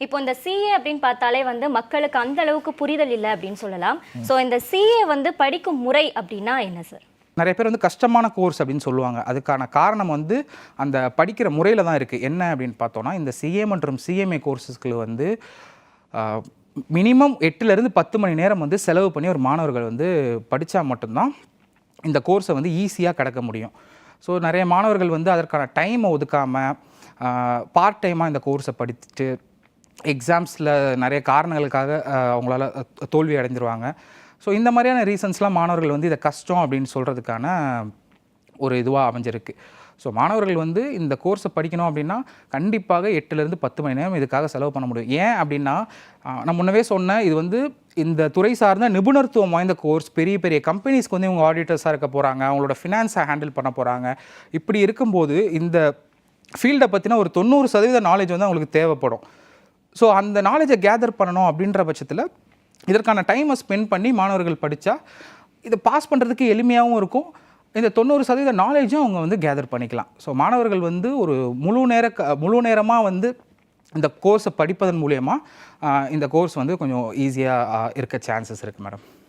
இப்போ இந்த சிஏ அப்படின்னு பார்த்தாலே வந்து மக்களுக்கு அந்த அளவுக்கு புரிதல் இல்லை அப்படின்னு சொல்லலாம். ஸோ இந்த சிஏ வந்து படிக்கும் முறை அப்படின்னா என்ன சார்? நிறைய பேர் வந்து கஷ்டமான கோர்ஸ் அப்படின்னு சொல்லுவாங்க. அதுக்கான காரணம் வந்து அந்த படிக்கிற முறையில் தான் இருக்குது. என்ன அப்படின்னு பார்த்தோன்னா, இந்த சிஏ மற்றும் சிஎம்ஏ கோர்ஸஸ்க்கு வந்து மினிமம் 8லேருந்து 10 மணி நேரம் வந்து செலவு பண்ணி ஒரு மாணவர்கள் வந்து படித்தா மட்டும்தான் இந்த கோர்ஸை வந்து ஈஸியாக கடக்க முடியும். ஸோ நிறைய மாணவர்கள் வந்து அதற்கான டைமை ஒதுக்காமல் பார்ட் டைமாக இந்த கோர்ஸை படிச்சுட்டு எக்ஸாம்ஸில் நிறைய காரணங்களுக்காக அவங்களால தோல்வி அடைஞ்சிருவாங்க. ஸோ இந்த மாதிரியான ரீசன்ஸ்லாம் மாணவர்கள் வந்து இதை கஷ்டம் அப்படின்னு சொல்கிறதுக்கான ஒரு இதுவாக அமைஞ்சிருக்கு. ஸோ மாணவர்கள் வந்து இந்த கோர்ஸை படிக்கணும் அப்படின்னா கண்டிப்பாக 8லேருந்து 10 மணி நேரம் இதுக்காக செலவு பண்ண முடியும். ஏன் அப்படின்னா, நான் முன்னவே சொன்னேன், இது வந்து இந்த துறை சார்ந்த நிபுணத்துவம் வாய்ந்த கோர்ஸ். பெரிய பெரிய கம்பெனிஸ்க்கு வந்து இவங்க ஆடிட்டர்ஸாக இருக்க போகிறாங்க, அவங்களோட ஃபினான்ஸை ஹேண்டில் பண்ண போகிறாங்க. இப்படி இருக்கும்போது இந்த ஃபீல்டை பற்றின ஒரு 90% நாலேஜ் வந்து அவங்களுக்கு தேவைப்படும். ஸோ அந்த நாலேஜை கேதர் பண்ணணும் அப்படின்ற பட்சத்தில் இதற்கான டைமை ஸ்பெண்ட் பண்ணி மாணவர்கள் படித்தா இதை பாஸ் பண்ணுறதுக்கு எளிமையாகவும் இருக்கும். இந்த 90% நாலேஜும் அவங்க வந்து கேதர் பண்ணிக்கலாம். ஸோ மாணவர்கள் வந்து ஒரு முழு நேரமாக வந்து இந்த கோர்ஸை படிப்பதன் மூலயமா இந்த கோர்ஸ் வந்து கொஞ்சம் ஈஸியாக இருக்க சான்சஸ் இருக்குது மேடம்.